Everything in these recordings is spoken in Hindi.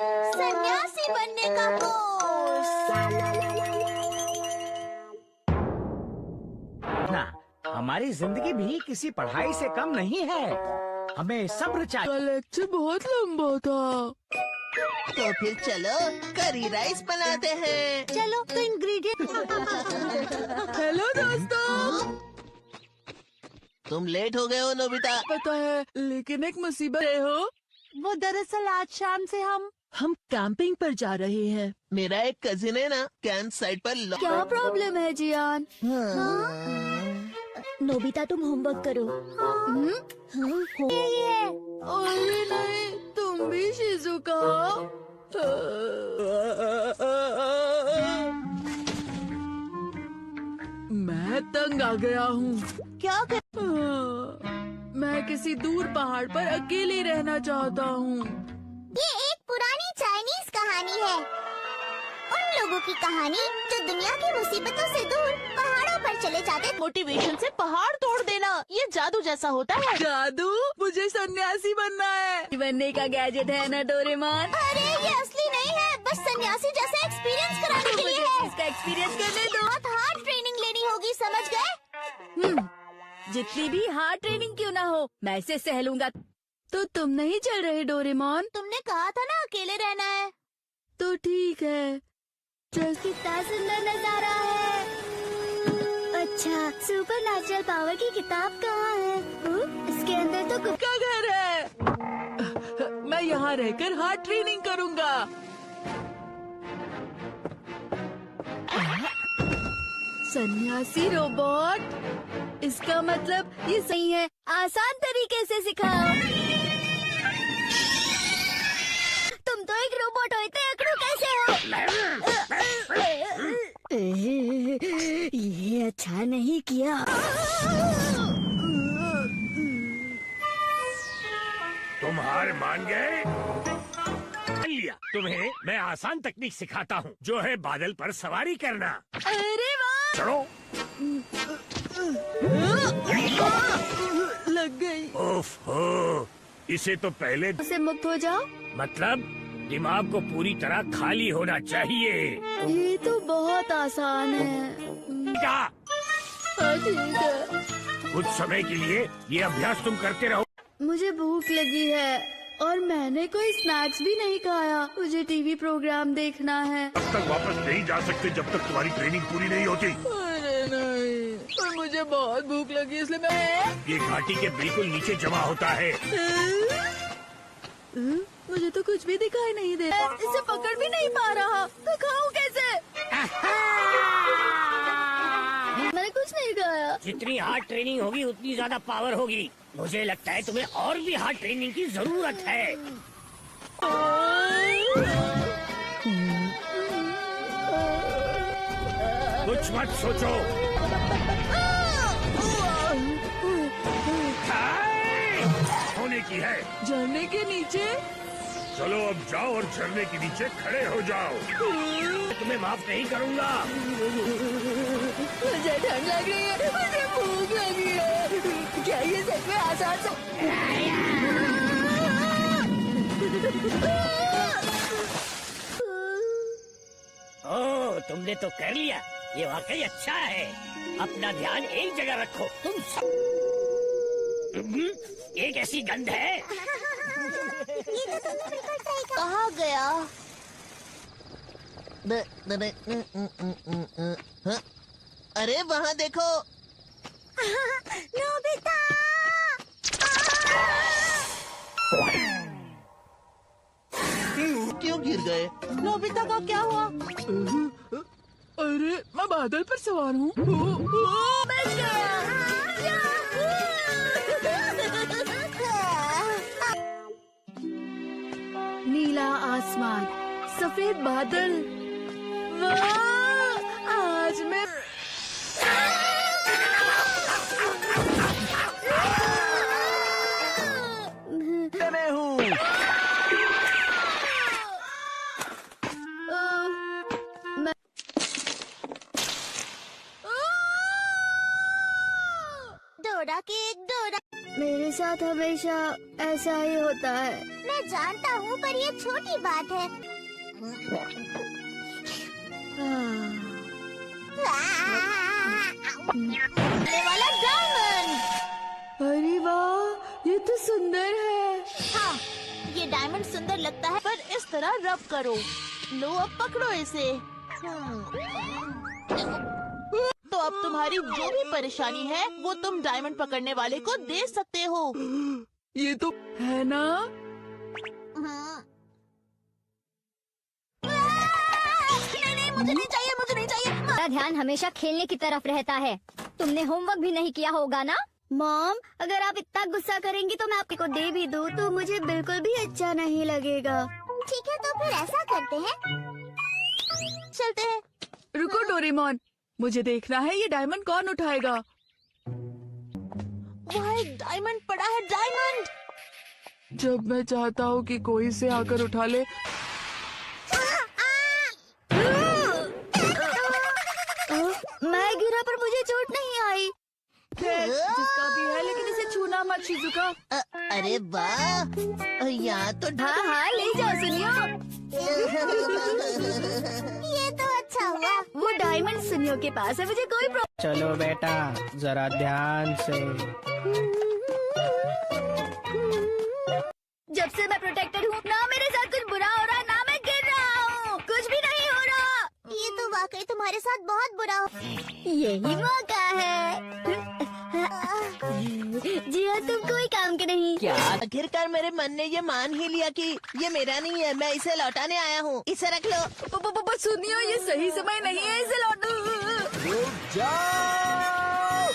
सन्यासी बनने का कोर्स। ना, हमारी जिंदगी भी किसी पढ़ाई से कम नहीं है। हमें सब्र चाहिए। लेक्चर बहुत लंबा था। तो फिर चलो करी राइस बनाते हैं। चलो तो इंग्रेडिएंट। हेलो दोस्तों। तुम लेट हो गए हो नोबिता। पता है, लेकिन एक मुसीबत है हो। वो दरअसल आज शाम से हम कैंपिंग पर जा रहे हैं। मेरा एक कजिन है ना, कैंप साइट पर क्या प्रॉब्लम है जियान? नोबिता तुम होमवर्क करो। अरे नहीं, तुम भी शिजुका। मैं तंग आ गया हूँ। क्या कर? मैं किसी दूर पहाड़ पर अकेले रहना चाहता हूँ। ये एक पुरानी चाइनीज कहानी है। उन लोगों की कहानी जो दुनिया की मुसीबतों से दूर पहाड़ों पर चले जाते। मोटिवेशन से पहाड़ तोड़ देना, ये जादू जैसा होता है। जादू? मुझे सन्यासी बनना है। बनने का गैजेट है ना डोरेमोन? अरे ये असली नहीं है, बस सन्यासी जैसा एक्सपीरियंस कराने के लिए है। इसका एक्सपीरियंस करने दो। बहुत हार्ड ट्रेनिंग लेनी होगी, समझ गए? जितनी भी हार्ड ट्रेनिंग क्यों ना हो, मैं इसे सह लूंगा। तो तुम नहीं चल रहे डोरेमोन? तुमने कहा था ना अकेले रहना है। तो ठीक है। कितना सुंदर नजारा है। अच्छा, सुपर नेचुरल पावर की किताब कहाँ है? इसके अंदर तो कुछ का घर है। मैं यहाँ रहकर हार्ड ट्रेनिंग करूँगा। सन्यासी रोबोट, इसका मतलब ये सही है। आसान तरीके से सिखाओ। तुम तो एक रोबोट हो, इतने अकड़ू कैसे हो? ये अच्छा नहीं किया। तुम हार मान गए? लिया, तुम्हें मैं आसान तकनीक सिखाता हूँ, जो है बादल पर सवारी करना। अरे वाह! चलो। लग गई। ओफो, इसे तो पहले से मुक्त हो जाओ। मतलब दिमाग को पूरी तरह खाली होना चाहिए। ये तो बहुत आसान है। क्या? हाँ, ठीक है। कुछ समय के लिए ये अभ्यास तुम करते रहो। मुझे भूख लगी है और मैंने कोई स्नैक्स भी नहीं खाया। मुझे टीवी प्रोग्राम देखना है। तब तक वापस नहीं जा सकते जब तक तुम्हारी ट्रेनिंग पूरी नहीं होती। अरे नहीं, पर मुझे बहुत भूख लगी, इसलिए मैं ये घाटी के बिल्कुल नीचे जमा होता है। मुझे तो कुछ भी दिखाई नहीं दे रहा। इसे पकड़ भी नहीं पा रहा, तो खाऊं कैसे? मैंने कुछ नहीं खाया। जितनी हार्ड ट्रेनिंग होगी उतनी ज्यादा पावर होगी। मुझे लगता है तुम्हें और भी हार्ड ट्रेनिंग की जरूरत है। कुछ मत सोचो। होने की है। झरने के नीचे? चलो अब जाओ और झरने के नीचे खड़े हो जाओ। तुम्हें माफ नहीं करूंगा। मुझे ठंड लग रही है, मुझे भूख लगी है। क्या ये सच में आसान सा? ओह, तुमने तो कर लिया। ये वाकई अच्छा है। अपना ध्यान एक जगह रखो। तुम एक ऐसी गंध है। ये तो तुमने बिल्कुल सही कहा। कहाँ गया? हाँ? अरे वहाँ देखो। नोबिता! क्यों गिर गए? नोबिता का क्या हुआ? अरे मैं बादल पर सवार हूँ। बच गया। नीला आसमान, सफेद बादल। वाह! आज मैं हूँ। डोरा केक, डोरा। मेरे साथ हमेशा ऐसा ही होता है। मैं जानता हूँ पर ये छोटी बात है। ये वाला डायमंड। अरे वाह, ये तो सुंदर है। हाँ, ये डायमंड सुंदर लगता है पर इस तरह रब करो। लो अब पकड़ो इसे। तो अब तुम्हारी जो भी परेशानी है वो तुम डायमंड पकड़ने वाले को दे सकते हो। ये तो है ना? नहीं, मुझे नहीं चाहिए, मुझे नहीं चाहिए। मेरा ध्यान हमेशा खेलने की तरफ रहता है। तुमने होमवर्क भी नहीं किया होगा ना? मॉम, अगर आप इतना गुस्सा करेंगी तो मैं आपको दे भी दूँ तो मुझे बिल्कुल भी अच्छा नहीं लगेगा। ठीक है, तो फिर ऐसा करते हैं, चलते हैं। रुको डोरेमोन, मुझे देखना है ये डायमंड कौन उठाएगा। वहाँ एक डायमंड पड़ा है, डायमंड। जब मैं चाहता हूँ कि कोई इसे आकर उठा ले। मैं गिरा पर मुझे चोट नहीं आई। खैर, जिसका भी है, लेकिन इसे छूना मत शिजुका। अरे वाह, यहाँ तो हाँ हाँ, ले जाओ सुनियो। ये तो अच्छा हुआ। वो डायमंड सुनियो के पास है, मुझे कोई प्रॉब्लम। चलो बेटा, जरा ध्यान से। जब से मैं प्रोटेक्टेड हूँ ना मेरे साथ कुछ बुरा हो रहा ना मैं गिर रहा हूँ, कुछ भी नहीं हो रहा। ये तो वाकई तुम्हारे साथ बहुत बुरा हो। यही मौका है। जी हाँ, तुम कोई काम के नहीं। क्या आखिरकार मेरे मन ने ये मान ही लिया कि ये मेरा नहीं है, मैं इसे लौटाने आया हूँ। इसे रख लो। सुनियो, ये सही समय नहीं है इसे लौटो। रुक जाओ।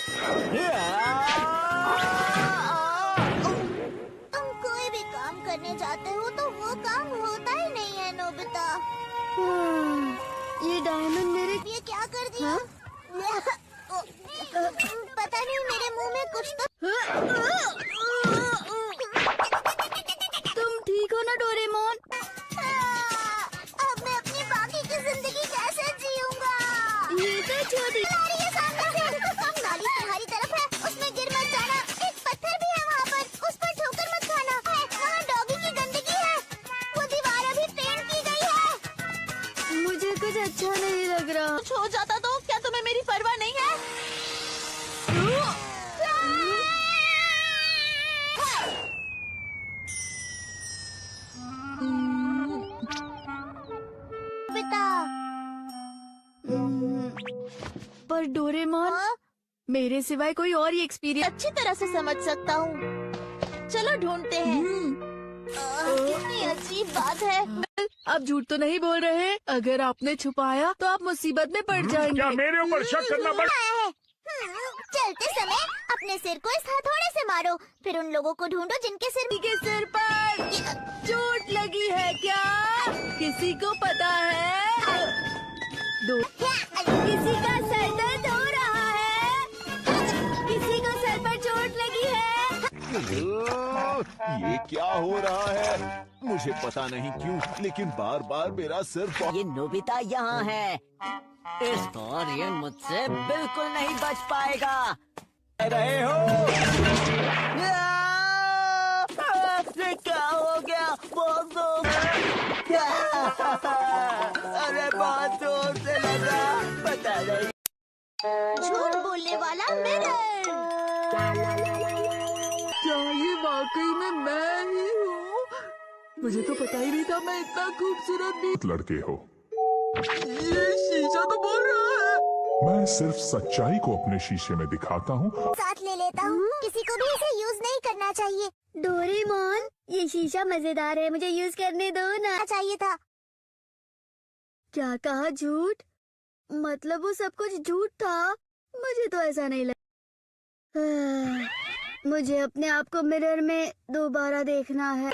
तुम कोई भी काम करने जाते हो तो वो काम होता ही नहीं है नोबिता। ये डायमंड मेरे ये क्या कर दिया? पता नहीं, मेरे मुंह में कुछ तो। तुम ठीक हो ना डोरेमोन? अब मैं अपनी बाकी की जिंदगी कैसे जीऊंगा? ये तो छोटी नाली है सामने से। नाली तुम्हारी तरफ है, उसमें गिर मत जाना। एक पत्थर भी है वहाँ पर, उस पर ठोकर मत खाना। वहाँ डॉगी की गंदगी है, वो दीवार अभी पेंट की गई है। मुझे कुछ अच्छा नहीं लग रहा। कुछ हो जाता तो क्या तुम्हें मेरी परवाह नहीं है? पिता, पर डोरेमोन, मेरे सिवाय कोई और ही एक्सपीरियंस। अच्छी तरह से समझ सकता हूँ। चलो ढूंढते हैं। कितनी अजीब बात है। आप झूठ तो नहीं बोल रहे? अगर आपने छुपाया तो आप मुसीबत में पड़ जाएंगे। क्या मेरे ऊपर शक करना पड़? आया है। चलते समय अपने सिर को इस हथौड़े से मारो, फिर उन लोगों को ढूंढो जिनके सिर के सिर पर चोट लगी है क्या? किसी को पता है? किसी का सर दर्द हो रहा है, किसी को सर पर चोट लगी है। ये क्या हो रहा है? मुझे पता नहीं क्यों, लेकिन बार बार मेरा सिर। ये नोबिता यहाँ है। इस बार ये मुझसे बिल्कुल नहीं बच पाएगा। रहे हो? ये क्या हो गया? बहुत जोर। अरे बहुत जोर से लगा, पता नहीं। झूठ बोलने वाला मिरर। क्या ये वाकई में मैं ही हूँ? मुझे तो पता ही नहीं था मैं इतना खूबसूरत भी। लड़के हो। ये शीशा तो बोल रहा है। मैं सिर्फ सच्चाई को अपने शीशे में दिखाता हूँ। साथ ले लेता हूँ, किसी को भी इसे यूज नहीं करना चाहिए। डोरेमोन, ये शीशा मजेदार है, मुझे यूज करने दो ना। चाहिए था। क्या कहा? झूठ? मतलब वो सब कुछ झूठ था? मुझे तो ऐसा नहीं लगा। मुझे अपने आप को मिरर में दोबारा देखना है।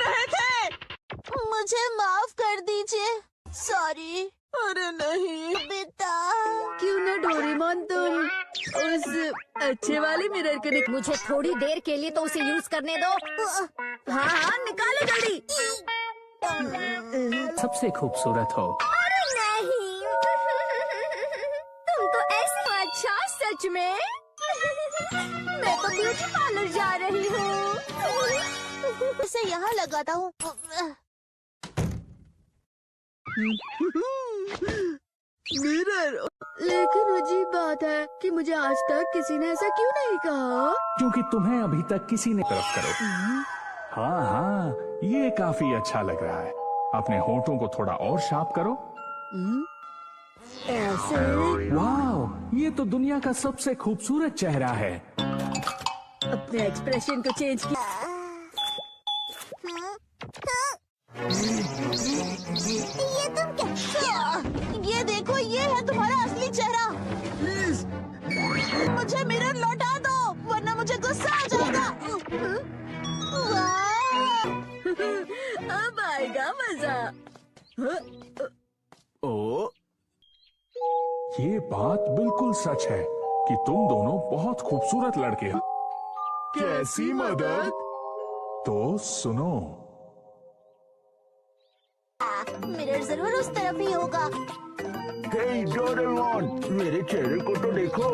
मुझे माफ कर दीजिए। सॉरी। अरे नहीं बेटा, क्यों ना डोरेमोन, तुम उस अच्छे वाले मिरर को मुझे थोड़ी देर के लिए तो उसे यूज करने दो। हाँ हाँ, निकालो जल्दी। सबसे खूबसूरत हो। अरे नहीं, तुम तो ऐसे अच्छा, सच में। मैं तो ब्यूटी पार्लर जा रही हूँ। इसे यहाँ लगाता हूँ। मिरर। लेकिन अजीब बात है कि मुझे आज तक किसी ने ऐसा क्यों नहीं कहा? क्योंकि तुम्हें अभी तक किसी ने तरफ करो। हाँ हाँ, ये काफी अच्छा लग रहा है। अपने होठों को थोड़ा और शार्प करो। ऐसे? वाह, ये तो दुनिया का सबसे खूबसूरत चेहरा है। अपने एक्सप्रेशन को चेंज किया। ये तुम क्या? ये देखो, ये है तुम्हारा असली चेहरा। मुझे मिरर लौटा दो, वरना मुझे गुस्सा आ जाएगा। अब आएगा मजा। ओ, ये बात बिल्कुल सच है कि तुम दोनों बहुत खूबसूरत लड़के हो। कैसी मदद? तो सुनो, मिरर जरूर उस तरफ ही होगा। हे डोरेमोन, मेरे चेहरे को तो देखो।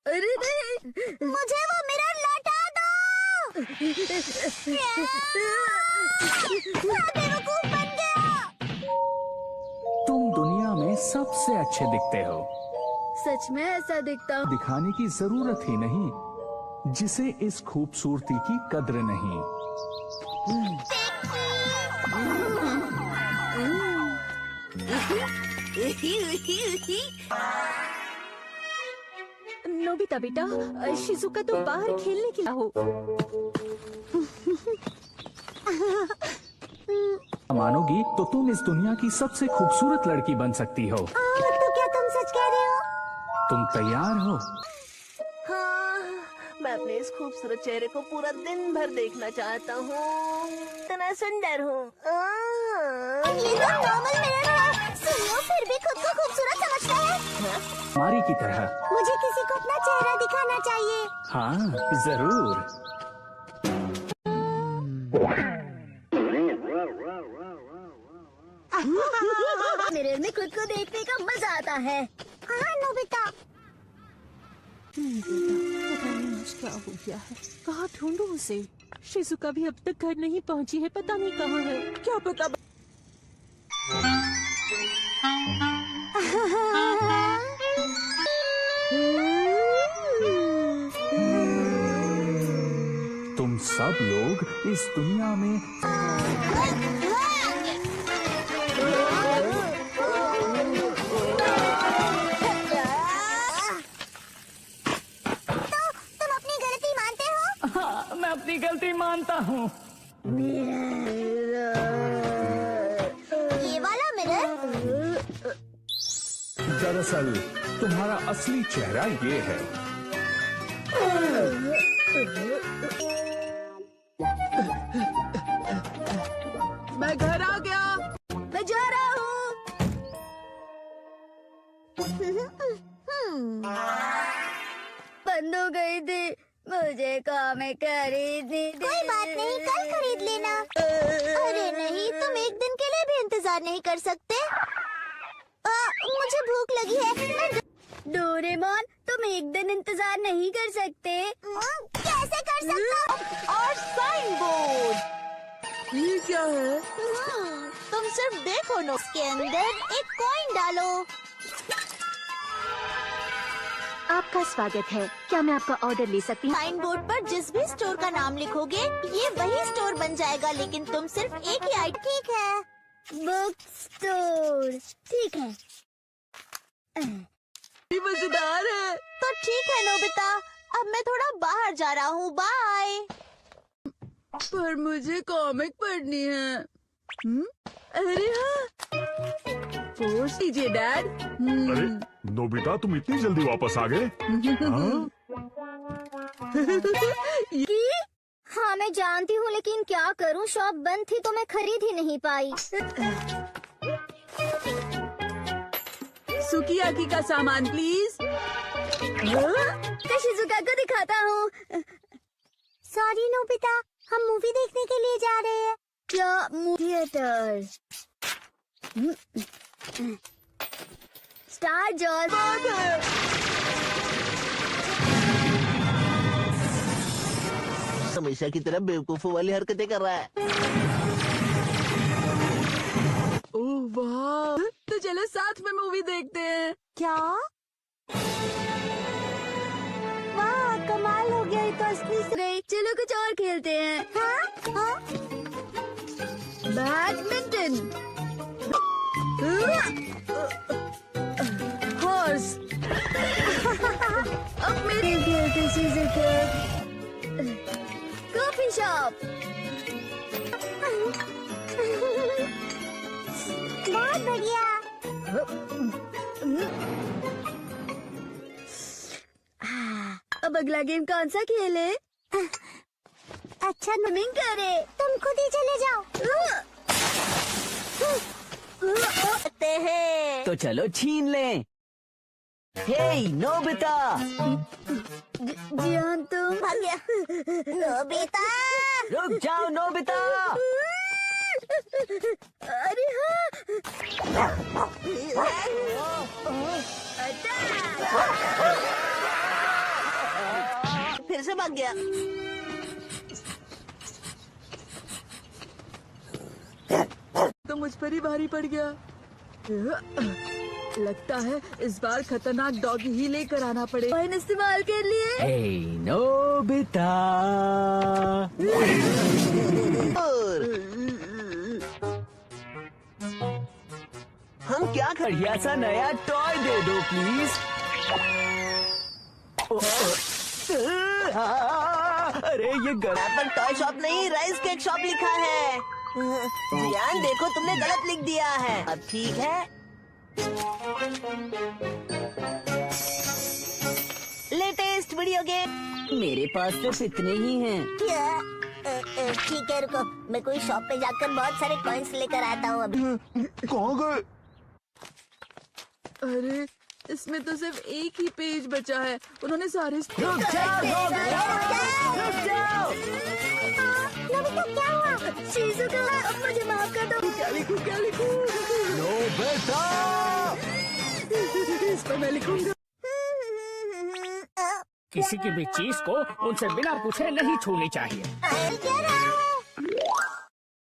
अरे नहीं, मुझे वो मिरर लौटा दो। बेवकूफ बन गया। तुम दुनिया में सबसे अच्छे दिखते हो। सच में ऐसा दिखता हूँ? दिखाने की जरूरत ही नहीं, जिसे इस खूबसूरती की कद्र नहीं। नोबिता बेटा, शिजुका तो बाहर खेलने के लिए हो। मानोगी तो तुम इस दुनिया की सबसे खूबसूरत लड़की बन सकती हो। तो क्या तुम सच कह रहे हो? तुम तैयार हो? हाँ, मैं अपने इस खूबसूरत चेहरे को पूरा दिन भर देखना चाहता हूँ। इतना सुंदर हूँ। ये तो नॉर्मल मिरर है। सुनियो, फिर भी खुद को खूबसूरत समझता है। हमारी की तरह। मुझे किसी को अपना चेहरा दिखाना चाहिए। हाँ, जरूर। मिरर में खुद को देखने का मजा आता है। हाँ नोबिता। पता नहीं आज क्या हो गया है। कहाँ ढूंढूं उसे? शिजुका भी अब तक घर नहीं पहुंची है, पता नहीं कहाँ है। क्या पता। तुम सब लोग इस दुनिया में तुम अपनी गलती मानते हो? हाँ, मैं अपनी गलती मानता हूँ। ये वाला मिरर? दरअसल तुम्हारा असली चेहरा ये है। मैं घर आ गया। मैं जा रहा हूँ। बंद हो गई थी। मुझे कॉमिक खरीदनी थी। कोई बात नहीं, कल खरीद लेना। अरे नहीं, तुम एक दिन के लिए भी इंतजार नहीं कर सकते? मुझे भूख लगी है। डोरेमोन, तुम एक दिन इंतजार नहीं कर सकते? कैसे कर सकता हूँ? और साइन बोर्ड। ये क्या है? तुम सिर्फ देखो ना, उसके अंदर एक कॉइन डालो। आपका स्वागत है। क्या मैं आपका ऑर्डर ले सकती हूँ? साइन बोर्ड पर जिस भी स्टोर का नाम लिखोगे, ये वही स्टोर बन जाएगा, लेकिन तुम सिर्फ एक ही आइटम। ठीक है। Book store. ठीक है। मजेदार है। तो ठीक है नोबिता, अब मैं थोड़ा बाहर जा रहा हूँ। बाय। पर मुझे कॉमिक पढ़नी है। अरे हाँ, फोर्स कीजिए डैड। अरे नोबिता, तुम इतनी जल्दी वापस आ गए? हाँ? हाँ मैं जानती हूँ, लेकिन क्या करूँ, शॉप बंद थी तो मैं खरीद ही नहीं पाई। सुकियाकी का सामान प्लीज। शिजुका को दिखाता हूँ। सॉरी नोबिता, हम मूवी देखने के लिए जा रहे हैं। क्या थिएटर? Star George. हमेशा की तरह बेवकूफों वाली हरकतें कर रहा है। ओह वाह, तो चलो साथ में मूवी देखते हैं। क्या? वाह, कमाल हो गया, ये तो असली से। नहीं, चलो कुछ और खेलते हैं। हाँ? हाँ? Badminton, horse. अब मेरे खेलते सीजर कैट, कॉफी शॉप। बहुत बढ़िया। अब अगला गेम कौन सा खेले? अच्छा स्विमिंग करे। तुम खुद ही चले जाओ। सकते हैं। तो चलो छीन लें। हे नोबिता, जियान तुम। भाग गया। नोबिता। रुक जाओ नोबिता। अरे हाँ। फिर से भाग गया। तो मुझ पर ही भारी पड़ गया। लगता है इस बार खतरनाक डॉगी ही लेकर आना पड़ेगा। बहन इस्तेमाल कर लिए। हे नोबिता। हम क्या कर बढ़िया सा नया टॉय दे दो प्लीज। अरे ये गला पर टॉय शॉप नहीं, राइस केक शॉप लिखा है। जियान देखो, तुमने गलत लिख दिया है। अब ठीक है। Latest video game. मेरे पास तो इतने ही हैं। क्या? ठीक है, रुको, मैं कोई शॉप पे जाकर बहुत सारे कॉइन्स लेकर आता हूँ अभी। कहाँ गए? अरे इसमें तो सिर्फ एक ही पेज बचा है। उन्होंने सारे रुक जाओ नोबिता, रुक जाओ। नोबिता, क्या हुआ? शिजुका, अब मुझे माफ कर दो। क्या लिखूं? नोबिता, इस पर मैं लिखूंगा। किसी की भी चीज को उनसे बिना पूछे नहीं छूनी चाहिए। क्या रहा है?